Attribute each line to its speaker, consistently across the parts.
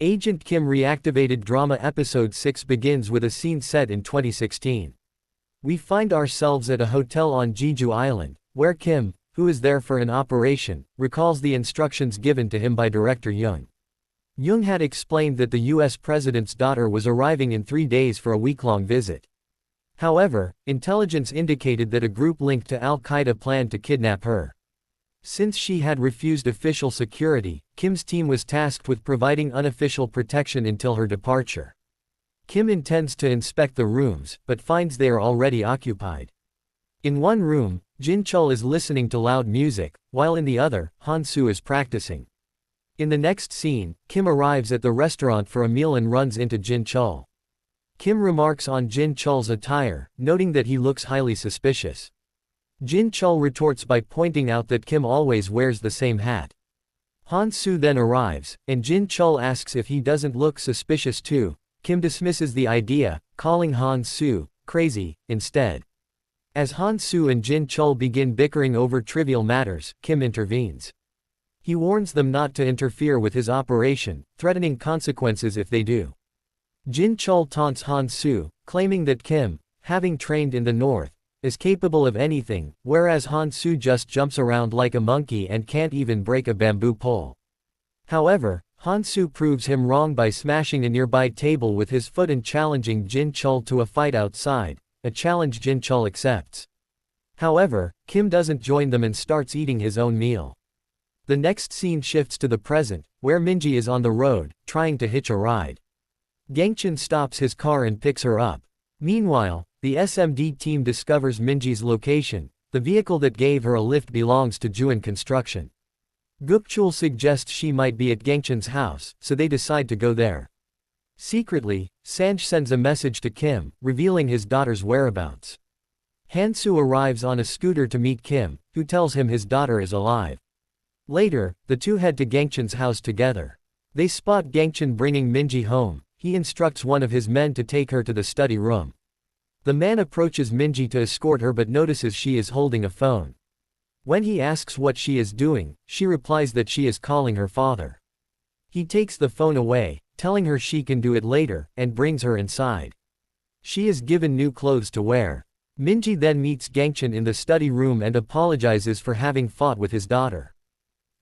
Speaker 1: Agent Kim Reactivated Kdrama Episode 6 begins with a scene set in 2016. We find ourselves at a hotel on Jeju Island, where Kim, who is there for an operation, recalls the instructions given to him by director Young. Young had explained that the US president's daughter was arriving in 3 days for a week-long visit. However, intelligence indicated that a group linked to al-Qaeda planned to kidnap her. Since she had refused official security, Kim's team was tasked with providing unofficial protection until her departure. Kim intends to inspect the rooms, but finds they are already occupied. In one room, Jin-chul is listening to loud music, while in the other, Han-soo is practicing. In the next scene, Kim arrives at the restaurant for a meal and runs into Jin-chul. Kim remarks on Jin-chul's attire, noting that he looks highly suspicious. Jin-chul retorts by pointing out that Kim always wears the same hat. Han-soo then arrives, and Jin-chul asks if he doesn't look suspicious too. Kim dismisses the idea, calling Han-soo crazy instead. As Han-soo and Jin-chul begin bickering over trivial matters, Kim intervenes. He warns them not to interfere with his operation, threatening consequences if they do. Jin-chul taunts Han-soo, claiming that Kim, having trained in the north, is capable of anything, whereas Han-soo just jumps around like a monkey and can't even break a bamboo pole. However, Han-soo proves him wrong by smashing a nearby table with his foot and challenging Jin-chul to a fight outside, a challenge Jin-chul accepts. However, Kim doesn't join them and starts eating his own meal. The next scene shifts to the present, where Minji is on the road, trying to hitch a ride. Gangchan stops his car and picks her up. Meanwhile, the SMD team discovers Minji's location. The vehicle that gave her a lift belongs to Juin Construction. Gukchul suggests she might be at Gangchan's house, so they decide to go there. Secretly, Sanj sends a message to Kim, revealing his daughter's whereabouts. Han-soo arrives on a scooter to meet Kim, who tells him his daughter is alive. Later, the two head to Gangchan's house together. They spot Gangchan bringing Minji home. He instructs one of his men to take her to the study room. The man approaches Minji to escort her but notices she is holding a phone. When he asks what she is doing, she replies that she is calling her father. He takes the phone away, telling her she can do it later, and brings her inside. She is given new clothes to wear. Minji then meets Gangchan in the study room and apologizes for having fought with his daughter.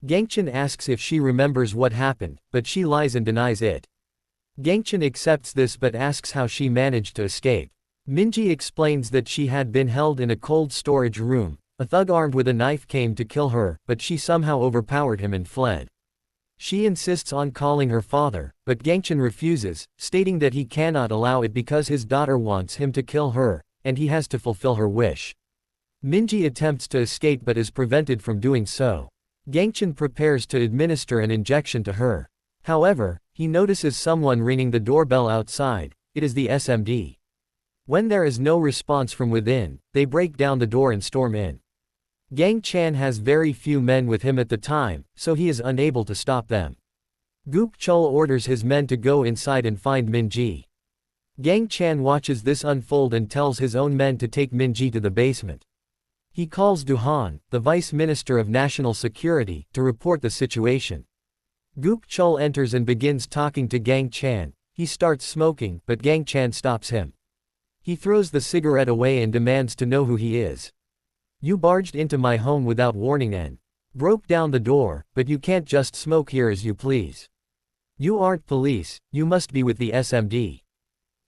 Speaker 1: Gangchan asks if she remembers what happened, but she lies and denies it. Gangchan accepts this but asks how she managed to escape. Minji explains that she had been held in a cold storage room. A thug armed with a knife came to kill her, but she somehow overpowered him and fled. She insists on calling her father, but Gangchan refuses, stating that he cannot allow it because his daughter wants him to kill her, and he has to fulfill her wish. Minji attempts to escape but is prevented from doing so. Gangchan prepares to administer an injection to her. However, he notices someone ringing the doorbell outside. It is the SMD. When there is no response from within, they break down the door and storm in. Gang Chan has very few men with him at the time, so he is unable to stop them. Gook Chul orders his men to go inside and find Minji. Gang Chan watches this unfold and tells his own men to take Minji to the basement. He calls Duhan, the Vice Minister of National Security, to report the situation. Gook Chul enters and begins talking to Gang Chan. He starts smoking, but Gang Chan stops him. He throws the cigarette away and demands to know who he is. You barged into my home without warning and broke down the door, but you can't just smoke here as you please. You aren't police, you must be with the SMD.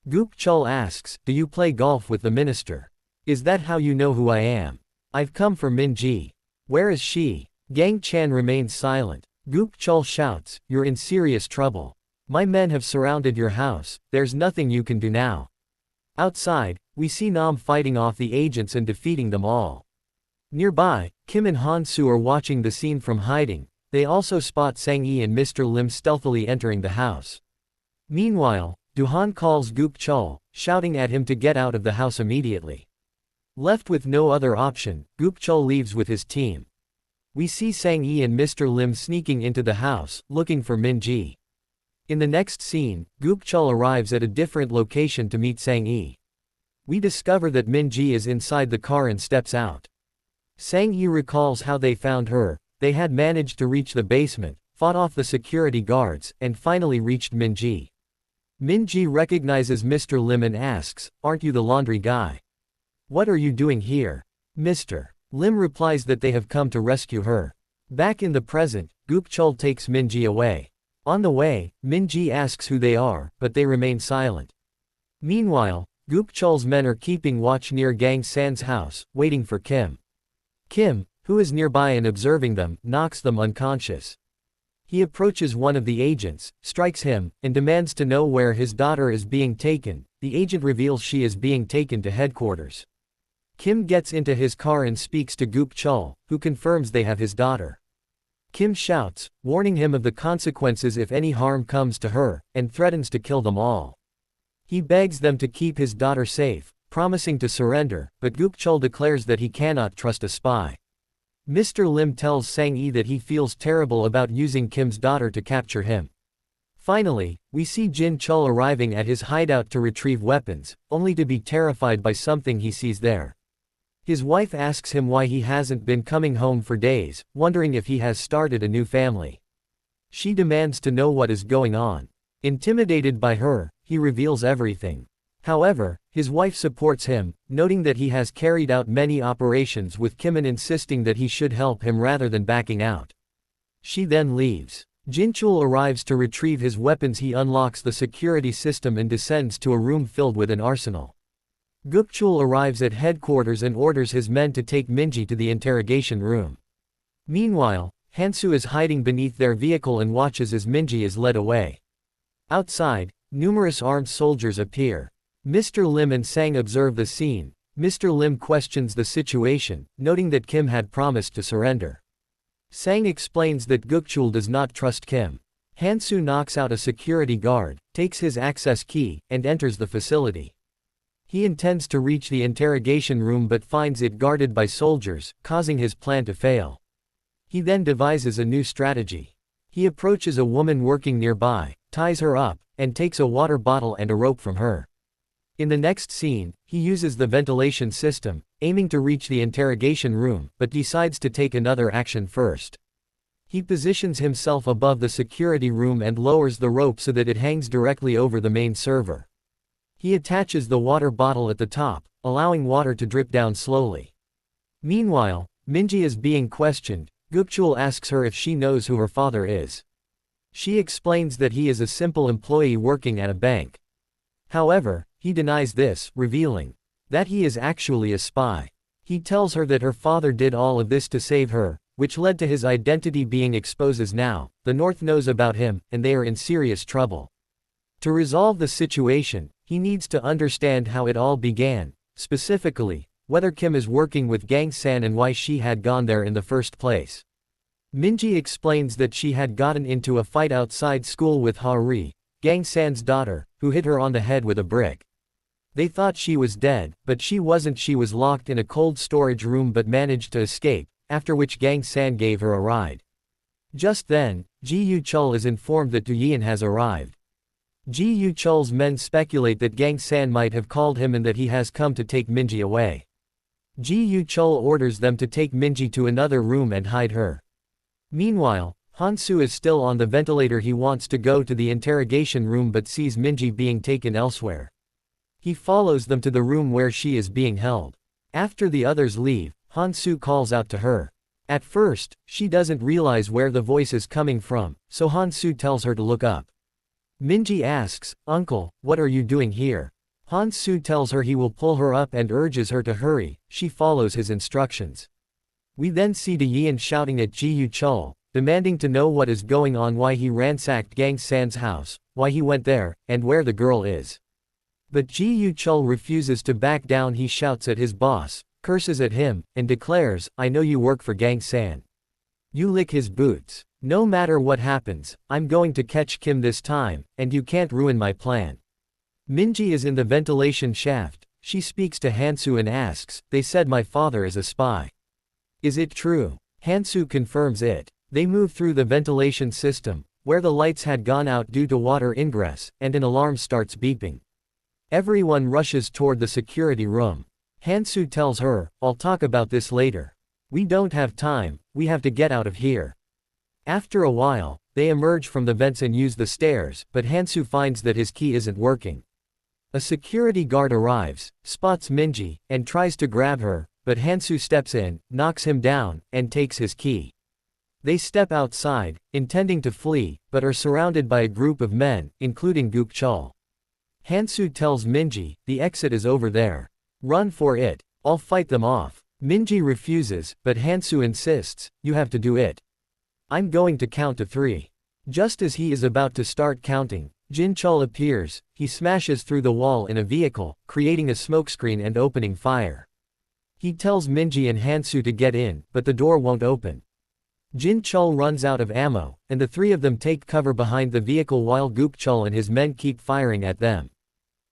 Speaker 1: Gook Chul asks, do you play golf with the minister? Is that how you know who I am? I've come for Minji. Where is she? Gang Chan remains silent. Gook Chul shouts, you're in serious trouble. My men have surrounded your house, there's nothing you can do now. Outside, we see Nam fighting off the agents and defeating them all. Nearby, Kim and Han-soo are watching the scene from hiding. They also spot Sang-yi and Mr. Lim stealthily entering the house. Meanwhile, Duhan calls Gook Chul, shouting at him to get out of the house immediately. Left with no other option, Gook Chul leaves with his team. We see Sang-yi and Mr. Lim sneaking into the house, looking for Minji. In the next scene, Gook Chul arrives at a different location to meet Sang-yi. We discover that Minji is inside the car and steps out. Sang-yi recalls how they found her. They had managed to reach the basement, fought off the security guards, and finally reached Min-ji. Min-ji recognizes Mr. Lim and asks, "Aren't you the laundry guy? What are you doing here?" Mr. Lim replies that they have come to rescue her. Back in the present, 𝗍𝗄𝗏 takes Min-ji away. On the way, Min-ji asks who they are, but they remain silent. Meanwhile, 𝗍𝗄𝗏's men are keeping watch near 𝗖𝗍𝗲's house, waiting for Kim. Kim, who is nearby and observing them, knocks them unconscious. He approaches one of the agents, strikes him, and demands to know where his daughter is being taken. The agent reveals she is being taken to headquarters. Kim gets into his car and speaks to 𝗍𝗄𝗏, who confirms they have his daughter. Kim shouts, warning him of the consequences if any harm comes to her, and threatens to kill them all. He begs them to keep his daughter safe, promising to surrender, but 𝗍𝗄𝗏 declares that he cannot trust a spy. Mr. Lim tells Sang-yi that he feels terrible about using Kim's daughter to capture him. Finally, we see Jin-chul arriving at his hideout to retrieve weapons, only to be terrified by something he sees there. His wife asks him why he hasn't been coming home for days, wondering if he has started a new family. She demands to know what is going on. Intimidated by her, he reveals everything. However, his wife supports him, noting that he has carried out many operations with Kim and insisting that he should help him rather than backing out. She then leaves. Jin-chul arrives to retrieve his weapons. He unlocks the security system and descends to a room filled with an arsenal. 𝗍𝗄𝗏 arrives at headquarters and orders his men to take Min-ji to the interrogation room. Meanwhile, Han-soo is hiding beneath their vehicle and watches as Min-ji is led away. Outside, numerous armed soldiers appear. Mr. Lim and Sang observe the scene. Mr. Lim questions the situation, noting that Kim had promised to surrender. Sang explains that 𝗍𝗄𝗏 does not trust Kim. Han-soo knocks out a security guard, takes his access key, and enters the facility. He intends to reach the interrogation room but finds it guarded by soldiers, causing his plan to fail. He then devises a new strategy. He approaches a woman working nearby, ties her up, and takes a water bottle and a rope from her. In the next scene, he uses the ventilation system, aiming to reach the interrogation room, but decides to take another action first. He positions himself above the security room and lowers the rope so that it hangs directly over the main server. He attaches the water bottle at the top, allowing water to drip down slowly. Meanwhile, Min-ji is being questioned. 𝗍𝗄𝗏 asks her if she knows who her father is. She explains that he is a simple employee working at a bank. However, he denies this, revealing that he is actually a spy. He tells her that her father did all of this to save her, which led to his identity being exposed. As now, the North knows about him, and they are in serious trouble. To resolve the situation, he needs to understand how it all began, specifically, whether Kim is working with 𝗖𝗍𝗲 and why she had gone there in the first place. Min-ji explains that she had gotten into a fight outside school with 𝗖𝗿𝗲𝗱𝗏, 𝗖𝗍𝗲's daughter, who hit her on the head with a brick. They thought she was dead, but she wasn't. She was locked in a cold storage room but managed to escape, after which 𝗖𝗍𝗲 gave her a ride. Just then, 𝗍𝗄𝗏 is informed that Dae Joong has arrived. 𝗍𝗄𝗏's men speculate that 𝗖𝗍𝗲 might have called him and that he has come to take Min-ji away. 𝗍𝗄𝗏 orders them to take Min-ji to another room and hide her. Meanwhile, Han-soo is still on the ventilator. He wants to go to the interrogation room but sees Min-ji being taken elsewhere. He follows them to the room where she is being held. After the others leave, Han-soo calls out to her. At first, she doesn't realize where the voice is coming from, so Han-soo tells her to look up. Min-ji asks, "Uncle, what are you doing here?" Han-soo tells her he will pull her up and urges her to hurry. She follows his instructions. We then see Dae Joong shouting at 𝗍𝗄𝗏, demanding to know what is going on, why he ransacked 𝗖𝗍𝗲's house, why he went there, and where the girl is. But 𝗍𝗄𝗏 refuses to back down. He shouts at his boss, curses at him, and declares, "I know you work for 𝗖𝗍𝗲. You lick his boots. No matter what happens, I'm going to catch Kim this time, and you can't ruin my plan." Min-ji is in the ventilation shaft. She speaks to Han-soo and asks, "They said my father is a spy. Is it true?" Han-soo confirms it. They move through the ventilation system, where the lights had gone out due to water ingress, and an alarm starts beeping. Everyone rushes toward the security room. Han-soo tells her, "I'll talk about this later. We don't have time, we have to get out of here." After a while, they emerge from the vents and use the stairs, but 𝗵𝗁 finds that his key isn't working. A security guard arrives, spots Minji, and tries to grab her, but 𝗵𝗁 steps in, knocks him down, and takes his key. They step outside, intending to flee, but are surrounded by a group of men, including 𝗍𝗄𝗄. 𝗵𝗁 tells Minji, the exit is over there. Run for it. I'll fight them off. Minji refuses, but 𝗵𝗁 insists, you have to do it. I'm going to count to 3. Just as he is about to start counting, 𝗍𝗄𝗄 appears. He smashes through the wall in a vehicle, creating a smokescreen and opening fire. He tells Minji and 𝗵𝗁 to get in, but the door won't open. 𝗍𝗄𝗄 runs out of ammo, and the 3 of them take cover behind the vehicle while 𝗍𝗄𝗄 and his men keep firing at them.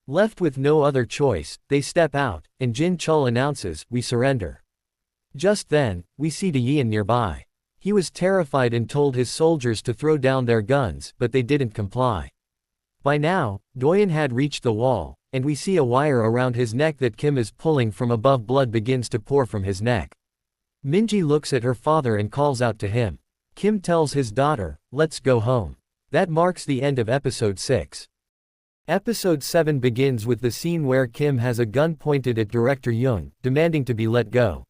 Speaker 1: Left with no other choice, they step out, and 𝗍𝗄𝗄 announces, we surrender. Just then, we see Dae Joong nearby. He was terrified and told his soldiers to throw down their guns, but they didn't comply. By now, Dae Joong had reached the wall, and we see a wire around his neck that Kim is pulling from above. Blood begins to pour from his neck. Minji looks at her father and calls out to him. Kim tells his daughter, let's go home. That marks the end of episode 6. Episode 7 begins with the scene where Kim has a gun pointed at Director Joong, demanding to be let go.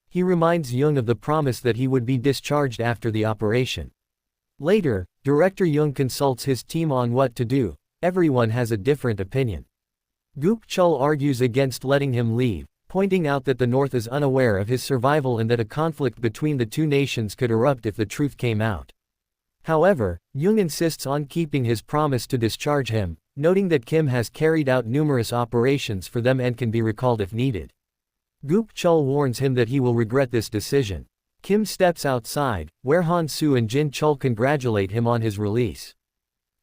Speaker 1: He reminds Joong of the promise that he would be discharged after the operation. Later, Director Joong consults his team on what to do. Everyone has a different opinion. 𝗍𝗄𝗄 argues against letting him leave, pointing out that the North is unaware of his survival and that a conflict between the two nations could erupt if the truth came out. However, Joong insists on keeping his promise to discharge him, noting that Kim has carried out numerous operations for them and can be recalled if needed. 𝗍𝗄𝗄 warns him that he will regret this decision. Kim steps outside, where 𝗵𝗁 and 𝗍𝗄𝗄 congratulate him on his release.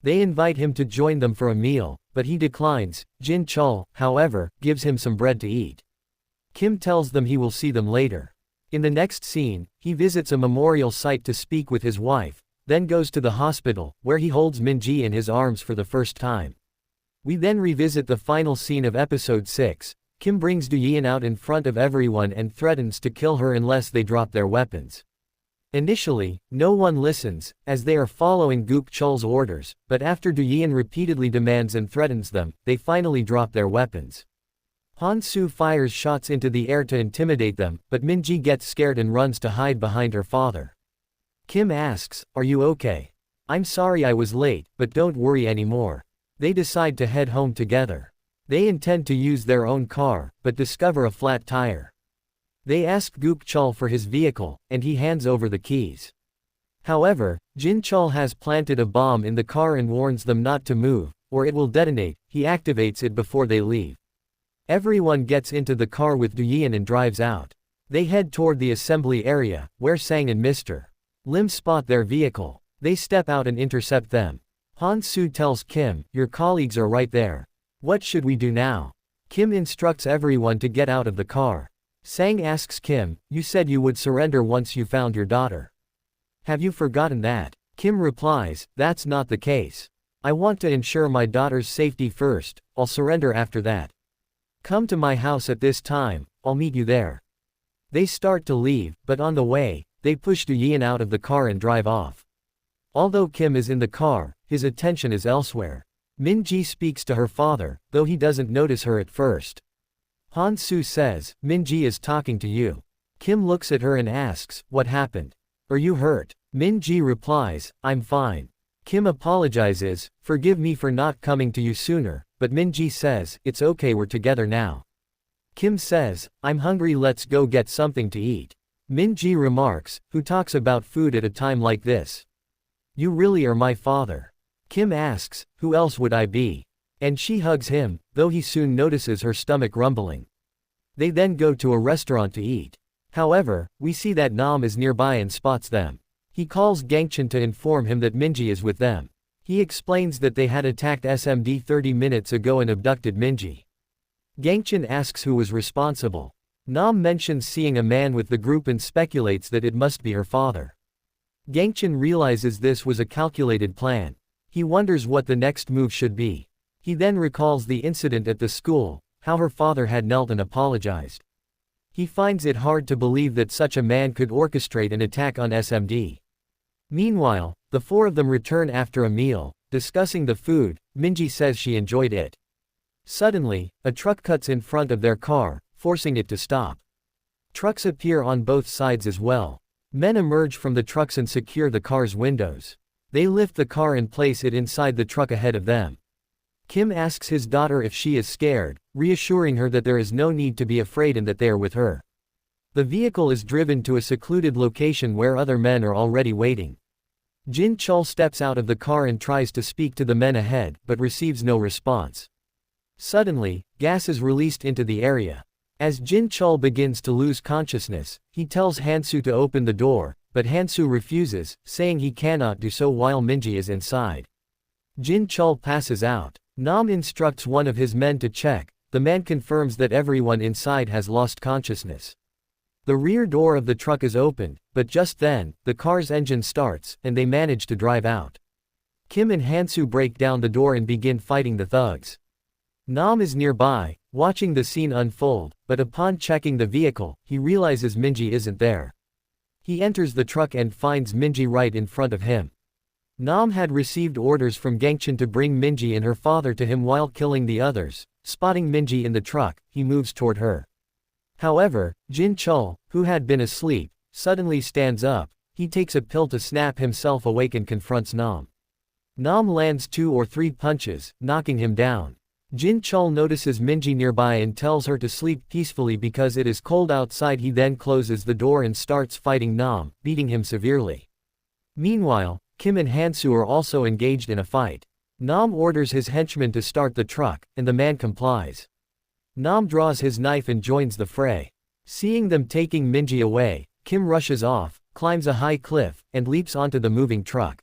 Speaker 1: They invite him to join them for a meal, but he declines. 𝗍𝗄𝗄, however, gives him some bread to eat. Kim tells them he will see them later. In the next scene, he visits a memorial site to speak with his wife, then goes to the hospital, where he holds Minji in his arms for the first time. We then revisit the final scene of episode 6. Kim brings Dae Joong out in front of everyone and threatens to kill her unless they drop their weapons. Initially, no one listens, as they are following 𝗍𝗄𝗄's orders, but after Dae Joong repeatedly demands and threatens them, they finally drop their weapons. 𝗵𝗁 fires shots into the air to intimidate them, but Minji gets scared and runs to hide behind her father. Kim asks, are you okay? I'm sorry I was late, but don't worry anymore. They decide to head home together. They intend to use their own car, but discover a flat tire. They ask 𝗍𝗄𝗄 for his vehicle, and he hands over the keys. However, 𝗍𝗄𝗄 has planted a bomb in the car and warns them not to move, or it will detonate. He activates it before they leave. Everyone gets into the car with Dae Joong and drives out. They head toward the assembly area, where Sang and Mr. Lim spot their vehicle. They step out and intercept them. 𝗵𝗁 tells Kim, your colleagues are right there. What should we do now? Kim instructs everyone to get out of the car. Sang asks Kim, you said you would surrender once you found your daughter. Have you forgotten that? Kim replies, that's not the case. I want to ensure my daughter's safety first. I'll surrender after that. Come to my house at this time, I'll meet you there. They start to leave, but on the way, they push Dae Joong out of the car and drive off. Although Kim is in the car, his attention is elsewhere. Minji speaks to her father, though he doesn't notice her at first. 𝗵𝗁 says, Minji is talking to you. Kim looks at her and asks, what happened? Are you hurt? Minji replies, I'm fine. Kim apologizes, forgive me for not coming to you sooner, but Minji says, it's okay, we're together now. Kim says, I'm hungry, let's go get something to eat. Minji remarks, who talks about food at a time like this? You really are my father. Kim asks, who else would I be? And she hugs him, though he soon notices her stomach rumbling. They then go to a restaurant to eat. However, we see that Nam is nearby and spots them. He calls 𝗍𝗄𝗄 to inform him that Minji is with them. He explains that they had attacked SMD 30 minutes ago and abducted Minji. 𝗍𝗄𝗄 asks who was responsible. Nam mentions seeing a man with the group and speculates that it must be her father. 𝗍𝗄𝗄 realizes this was a calculated plan. He wonders what the next move should be. He then recalls the incident at the school, how her father had knelt and apologized. He finds it hard to believe that such a man could orchestrate an attack on SMD. Meanwhile, The four of them return after a meal. Discussing the food, Min-ji says she enjoyed it. Suddenly, a truck cuts in front of their car, forcing it to stop. Trucks appear on both sides as well. Men emerge from the trucks and secure the car's windows. They lift the car and place it inside the truck ahead of them. Kim asks his daughter if she is scared, reassuring her that there is no need to be afraid and that they are with her. The vehicle is driven to a secluded location where other men are already waiting. Jin-chul steps out of the car and tries to speak to the men ahead, but receives no response. Suddenly, gas is released into the area. As Jin-chul begins to lose consciousness, he tells Han-soo to open the door, but Han-soo refuses, saying he cannot do so while Min-ji is inside. Jin-chul passes out. Nam instructs one of his men to check. The man confirms that everyone inside has lost consciousness. The rear door of the truck is opened, but just then, the car's engine starts, and they manage to drive out. Kim and Han-soo break down the door and begin fighting the thugs. Nam is nearby, watching the scene unfold, but upon checking the vehicle, he realizes Min-ji isn't there. He enters the truck and finds Min-ji right in front of him. Nam had received orders from Gangcheon to bring Min-ji and her father to him while killing the others. Spotting Min-ji in the truck, he moves toward her. However, Jin-chul, who had been asleep, suddenly stands up. He takes a pill to snap himself awake and confronts Nam. Nam lands 2 or 3 punches, knocking him down. Jin-chul notices Min-ji nearby and tells her to sleep peacefully because it is cold outside. He then closes the door and starts fighting Nam, beating him severely. Meanwhile, Kim and Han-soo are also engaged in a fight. Nam orders his henchman to start the truck, and the man complies. Nam draws his knife and joins the fray. Seeing them taking Min-ji away, Kim rushes off, climbs a high cliff, and leaps onto the moving truck.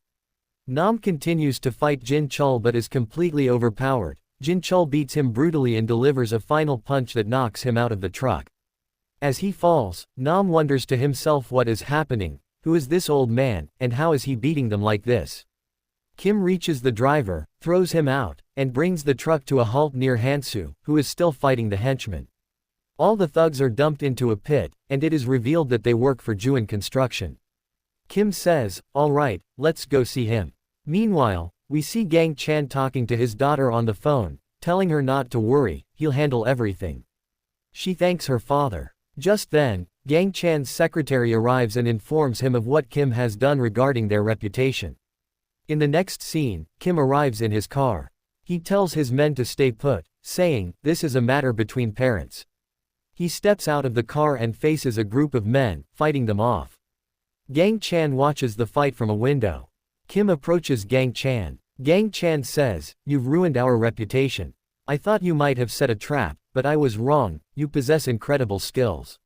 Speaker 1: Nam continues to fight Jin-chul but is completely overpowered. Jin-chul beats him brutally and delivers a final punch that knocks him out of the truck. As he falls, Nam wonders to himself what is happening, who is this old man, and how is he beating them like this? Kim reaches the driver, throws him out, and brings the truck to a halt near Han-soo, who is still fighting the henchman. All the thugs are dumped into a pit, and it is revealed that they work for Joon Construction. Kim says, "Alright, let's go see him." Meanwhile, we see Gang Chan talking to his daughter on the phone, telling her not to worry, he'll handle everything. She thanks her father. Just then, Gang Chan's secretary arrives and informs him of what Kim has done regarding their reputation. In the next scene, Kim arrives in his car. He tells his men to stay put, saying, "This is a matter between parents." He steps out of the car and faces a group of men, fighting them off. Gang Chan watches the fight from a window. Kim approaches Gang Chan. Gang Chan says, "You've ruined our reputation. I thought you might have set a trap, but I was wrong. You possess incredible skills.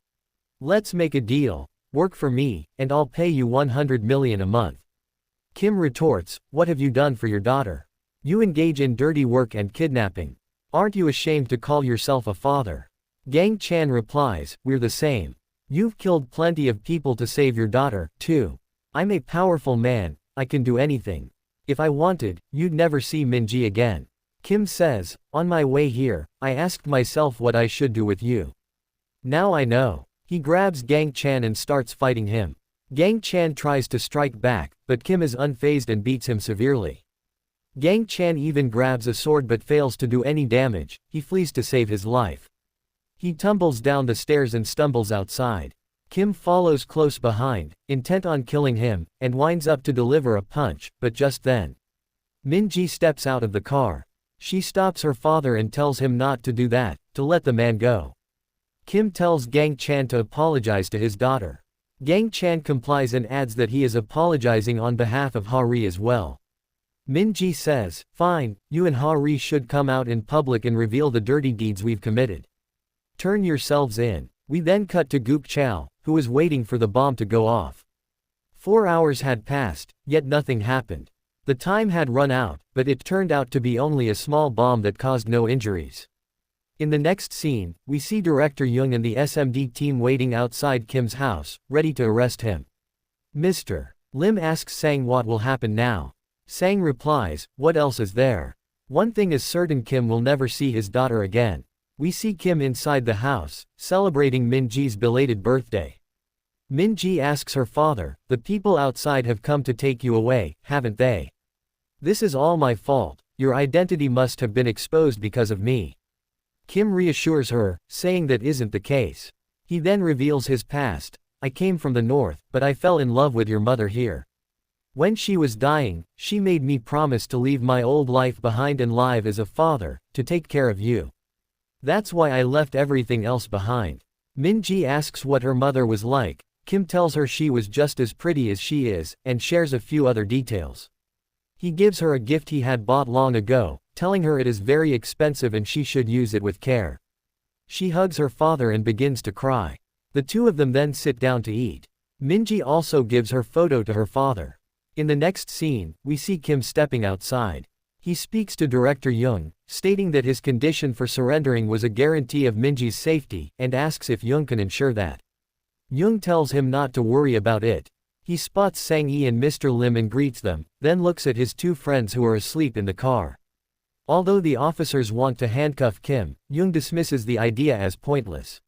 Speaker 1: Let's make a deal. Work for me, and I'll pay you 100 million a month." Kim retorts, "What have you done for your daughter? You engage in dirty work and kidnapping. Aren't you ashamed to call yourself a father?" Gang Chan replies, "We're the same. You've killed plenty of people to save your daughter, too. I'm a powerful man, I can do anything. If I wanted, you'd never see Min-ji again." Kim says, "On my way here, I asked myself what I should do with you. Now I know." He grabs Gang Chan and starts fighting him. Gang Chan tries to strike back, but Kim is unfazed and beats him severely. Gang Chan even grabs a sword but fails to do any damage. He flees to save his life. He tumbles down the stairs and stumbles outside. Kim follows close behind, intent on killing him, and winds up to deliver a punch, but just then, Min-ji steps out of the car. She stops her father and tells him not to do that, to let the man go. Kim tells Gang Chan to apologize to his daughter. Gang Chan complies and adds that he is apologizing on behalf of Ha-ri as well. Min-ji says, "Fine, you and Ha-ri should come out in public and reveal the dirty deeds we've committed. Turn yourselves in." We then cut to Gook Chow, who was waiting for the bomb to go off. 4 hours had passed, yet nothing happened. The time had run out, but it turned out to be only a small bomb that caused no injuries. In the next scene, we see Director Young and the SMD team waiting outside Kim's house, ready to arrest him. Mr. Lim asks Sang what will happen now. Sang replies, "What else is there? One thing is certain, Kim will never see his daughter again." We see Kim inside the house, celebrating Min-ji's belated birthday. Min-ji asks her father, "The people outside have come to take you away, haven't they? This is all my fault, your identity must have been exposed because of me." Kim reassures her, saying that isn't the case. He then reveals his past. "I came from the north, but I fell in love with your mother here. When she was dying, she made me promise to leave my old life behind and live as a father, to take care of you. That's why I left everything else behind." Min-ji asks what her mother was like. Kim tells her she was just as pretty as she is, and shares a few other details. He gives her a gift he had bought long ago, telling her it is very expensive and she should use it with care. She hugs her father and begins to cry. The two of them then sit down to eat. Min-ji also gives her photo to her father. In the next scene, we see Kim stepping outside. He speaks to director Young, stating that his condition for surrendering was a guarantee of Min-ji's safety, and asks if Young can ensure that. Young tells him not to worry about it. He spots Sang-hee and Mr. Lim and greets them, then looks at his two friends who are asleep in the car. Although the officers want to handcuff Kim, Young dismisses the idea as pointless.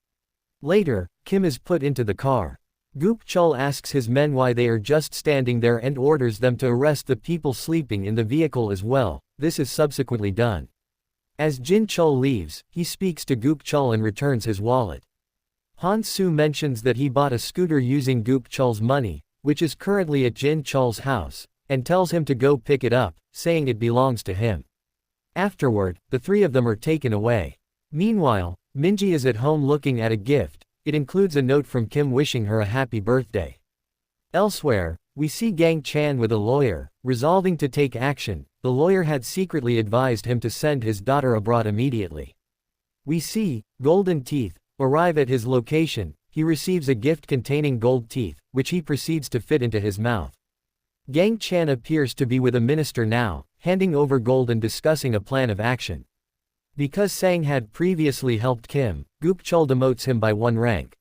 Speaker 1: Later, Kim is put into the car. 𝗍𝗄𝗃 asks his men why they are just standing there and orders them to arrest the people sleeping in the vehicle as well. This is subsequently done. As Jin-chul leaves, he speaks to 𝗍𝗄𝗃 and returns his wallet. Han-soo mentions that he bought a scooter using 𝗍𝗄𝗃's money, which is currently at Jin-chul's house, and tells him to go pick it up, saying it belongs to him. Afterward, the three of them are taken away. Meanwhile, Min-ji is at home looking at a gift. It includes a note from Kim wishing her a happy birthday. Elsewhere, we see Gang Chan with a lawyer, resolving to take action. The lawyer had secretly advised him to send his daughter abroad immediately. We see Golden Teeth arrive at his location. He receives a gift containing gold teeth, which he proceeds to fit into his mouth. Gang Chan appears to be with a minister now, handing over gold and discussing a plan of action. Because Sang had previously helped Kim, 𝗍𝗄𝗃 demotes him by one rank.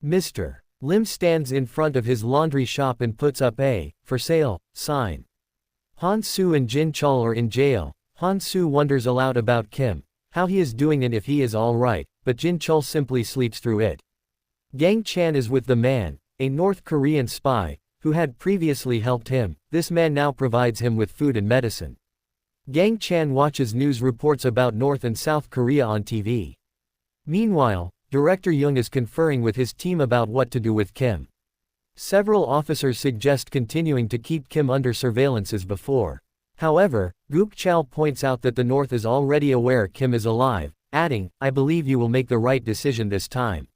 Speaker 1: Mr. Lim stands in front of his laundry shop and puts up a "for sale" sign. Han-soo and Jin-chul are in jail. Han-soo wonders aloud about Kim, how he is doing and if he is alright, but Jin-chul simply sleeps through it. Gang Chan is with the man, a North Korean spy, who had previously helped him. This man now provides him with food and medicine. Gang Chan watches news reports about North and South Korea on TV. Meanwhile, director Young is conferring with his team about what to do with Kim. Several officers suggest continuing to keep Kim under surveillance as before. However, 𝗍𝗄𝗃 points out that the North is already aware Kim is alive, adding, "I believe you will make the right decision this time."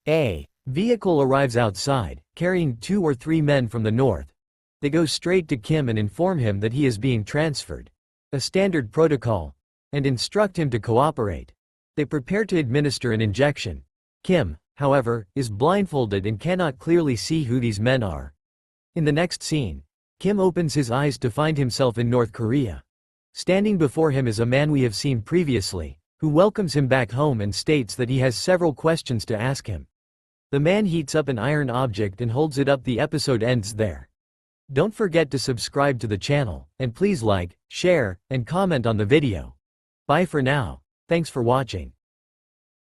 Speaker 1: A vehicle arrives outside, carrying 2 or 3 men from the North. They go straight to Kim and inform him that he is being transferred, a standard protocol, and instruct him to cooperate. They prepare to administer an injection. Kim, however, is blindfolded and cannot clearly see who these men are. In the next scene, Kim opens his eyes to find himself in North Korea. Standing before him is a man we have seen previously, who welcomes him back home and states that he has several questions to ask him. The man heats up an iron object and holds it up. The episode ends there. Don't forget to subscribe to the channel, and please like, share, and comment on the video. Bye for now. Thanks for watching.